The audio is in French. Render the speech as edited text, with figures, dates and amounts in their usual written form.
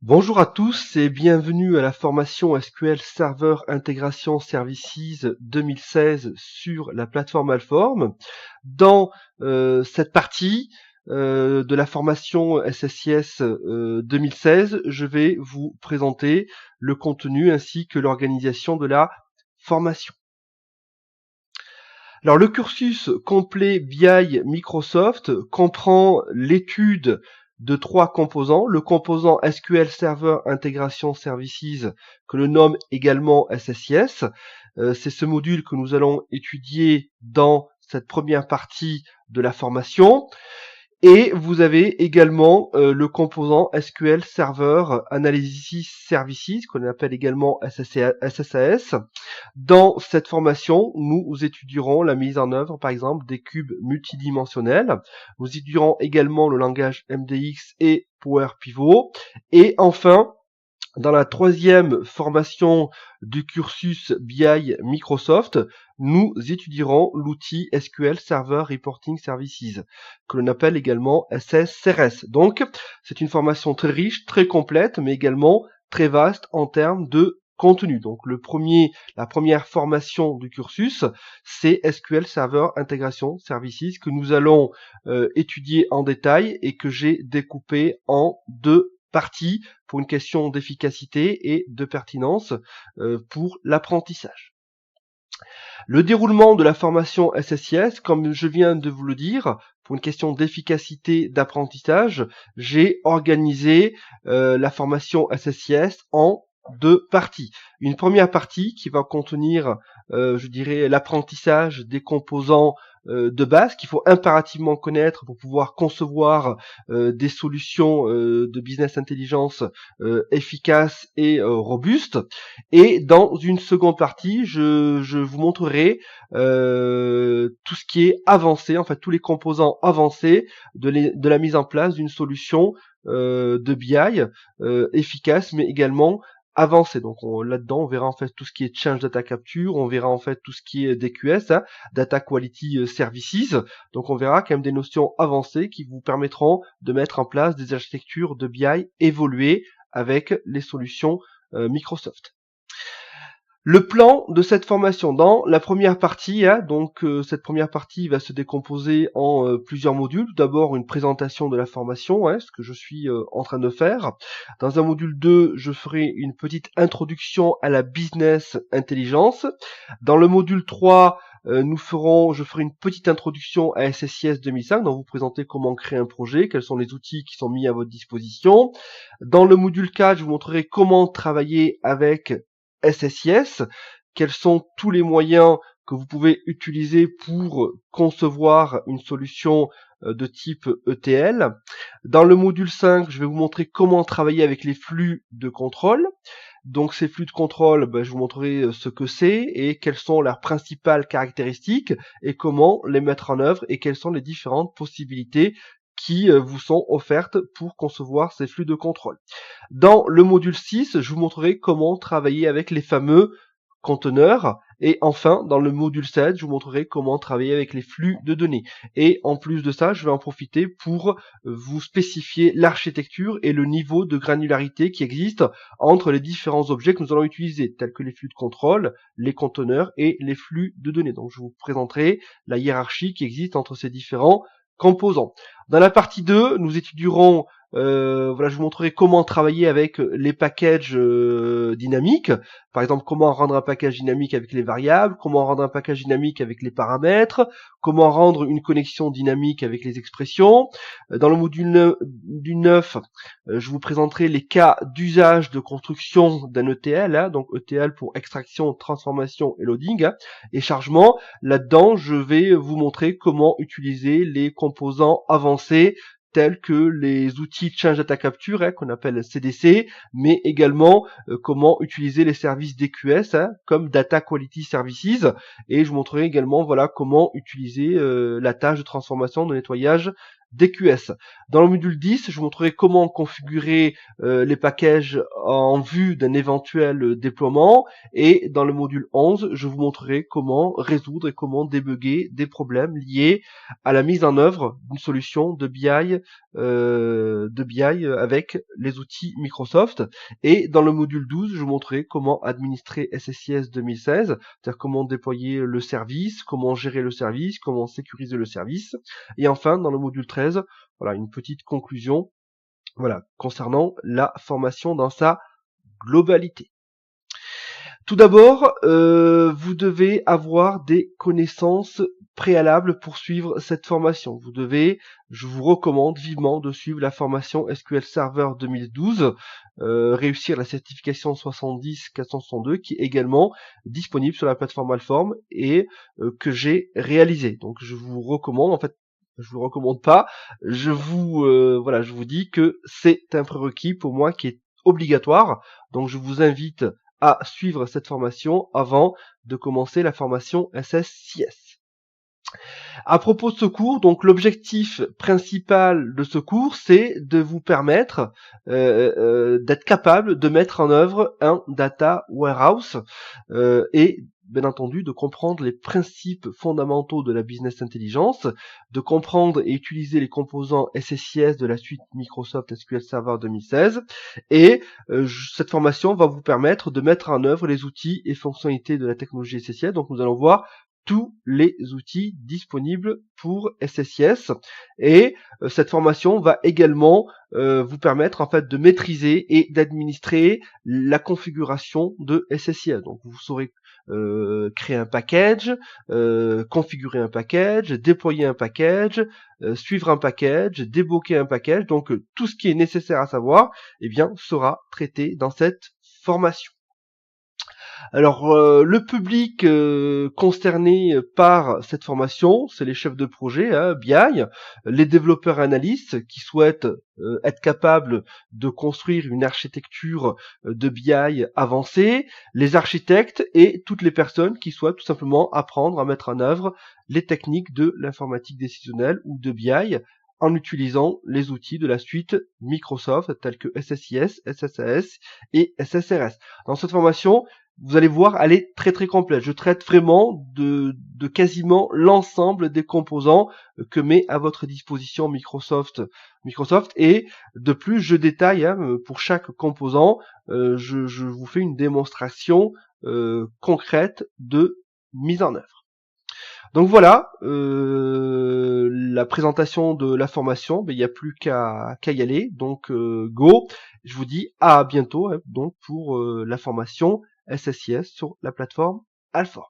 Bonjour à tous et bienvenue à la formation SQL Server Integration Services 2016 sur la plateforme Alform. Dans cette partie de la formation SSIS 2016, je vais vous présenter le contenu ainsi que l'organisation de la formation. Alors le cursus complet BI Microsoft comprend l'étude de 3 composants. Le composant SQL Server Integration Services que l'on nomme également SSIS. C'est ce module que nous allons étudier dans cette première partie de la formation. Et vous avez également le composant SQL Server Analysis Services, qu'on appelle également SSAS. Dans cette formation, nous étudierons la mise en œuvre, par exemple, des cubes multidimensionnels. Nous étudierons également le langage MDX et Power Pivot. Et enfin, dans la troisième formation du cursus BI Microsoft, nous étudierons l'outil SQL Server Reporting Services, que l'on appelle également SSRS. Donc, c'est une formation très riche, très complète, mais également très vaste en termes de contenu. Donc, la première formation du cursus, c'est SQL Server Integration Services que nous allons étudier en détail et que j'ai découpé en 2 parties pour une question d'efficacité et de pertinence pour l'apprentissage. Le déroulement de la formation SSIS, comme je viens de vous le dire, pour une question d'efficacité d'apprentissage, j'ai organisé la formation SSIS en 2 parties. Une première partie qui va contenir, je dirais, l'apprentissage des composants de base qu'il faut impérativement connaître pour pouvoir concevoir des solutions de business intelligence efficaces et robustes. Et dans une seconde partie, je vous montrerai tout ce qui est avancé, en fait tous les composants avancés de la mise en place d'une solution de BI efficace, mais également avancé. Donc là-dedans, on verra en fait tout ce qui est Change Data Capture, on verra en fait tout ce qui est DQS, Data Quality Services. Donc on verra quand même des notions avancées qui vous permettront de mettre en place des architectures de BI évoluées avec les solutions Microsoft. Le plan de cette formation dans la première partie, cette première partie va se décomposer en plusieurs modules. Tout d'abord une présentation de la formation, ce que je suis en train de faire. Dans un module 2, je ferai une petite introduction à la business intelligence. Dans le module 3, je ferai une petite introduction à SSIS 2005, donc vous présenter comment créer un projet, quels sont les outils qui sont mis à votre disposition. Dans le module 4, je vous montrerai comment travailler avec SSIS, quels sont tous les moyens que vous pouvez utiliser pour concevoir une solution de type ETL. Dans le module 5, je vais vous montrer comment travailler avec les flux de contrôle. Donc ces flux de contrôle, je vous montrerai ce que c'est et quelles sont leurs principales caractéristiques et comment les mettre en œuvre et quelles sont les différentes possibilités qui vous sont offertes pour concevoir ces flux de contrôle. Dans le module 6, je vous montrerai comment travailler avec les fameux conteneurs. Et enfin, dans le module 7, je vous montrerai comment travailler avec les flux de données. Et en plus de ça, je vais en profiter pour vous spécifier l'architecture et le niveau de granularité qui existe entre les différents objets que nous allons utiliser, tels que les flux de contrôle, les conteneurs et les flux de données. Donc je vous présenterai la hiérarchie qui existe entre ces différents composants. Dans la partie 2, nous étudierons je vous montrerai comment travailler avec les packages dynamiques. Par exemple, comment rendre un package dynamique avec les variables, comment rendre un package dynamique avec les paramètres, comment rendre une connexion dynamique avec les expressions. Dans le module 9, je vous présenterai les cas d'usage de construction d'un ETL, donc ETL pour extraction, transformation et loading, et chargement. Là-dedans, je vais vous montrer comment utiliser les composants avancés tels que les outils Change Data Capture, qu'on appelle CDC, mais également comment utiliser les services DQS, comme Data Quality Services, et je vous montrerai également comment utiliser la tâche de transformation, de nettoyage DQS. Dans le module 10, je vous montrerai comment configurer les packages en vue d'un éventuel déploiement, et dans le module 11, je vous montrerai comment résoudre et comment débugger des problèmes liés à la mise en œuvre d'une solution de BI avec les outils Microsoft. Et dans le module 12, je vous montrerai comment administrer SSIS 2016, c'est-à-dire comment déployer le service, comment gérer le service, comment sécuriser le service. Et enfin, dans le module 13, voilà, une petite conclusion, voilà, concernant la formation dans sa globalité. Tout d'abord, vous devez avoir des connaissances préalables pour suivre cette formation. Je vous recommande vivement de suivre la formation SQL Server 2012, réussir la certification 70-462, qui est également disponible sur la plateforme Alform et que j'ai réalisé. Donc je vous recommande, en fait, je vous recommande pas, je vous dis que c'est un prérequis pour moi qui est obligatoire. Donc je vous invite à suivre cette formation avant de commencer la formation SSIS. À propos de ce cours, donc l'objectif principal de ce cours, c'est de vous permettre d'être capable de mettre en œuvre un data warehouse et bien entendu de comprendre les principes fondamentaux de la business intelligence, de comprendre et utiliser les composants SSIS de la suite Microsoft SQL Server 2016, et cette formation va vous permettre de mettre en œuvre les outils et fonctionnalités de la technologie SSIS. Donc nous allons voir tous les outils disponibles pour SSIS, et cette formation va également vous permettre en fait de maîtriser et d'administrer la configuration de SSIS. Donc vous saurez créer un package, configurer un package, déployer un package, suivre un package, débloquer un package. Donc tout ce qui est nécessaire à savoir, eh bien, sera traité dans cette formation. Alors, le public concerné par cette formation, c'est les chefs de projet, BI, les développeurs analystes qui souhaitent être capables de construire une architecture de BI avancée, les architectes et toutes les personnes qui souhaitent tout simplement apprendre à mettre en œuvre les techniques de l'informatique décisionnelle ou de BI en utilisant les outils de la suite Microsoft tels que SSIS, SSAS et SSRS. Dans cette formation, vous allez voir, elle est très très complète. Je traite vraiment de quasiment l'ensemble des composants que met à votre disposition Microsoft, et de plus je détaille pour chaque composant, je vous fais une démonstration concrète de mise en œuvre. Donc voilà, la présentation de la formation, il n'y a plus qu'à y aller, donc go. Je vous dis à bientôt donc pour la formation SSIS sur la plateforme Alform.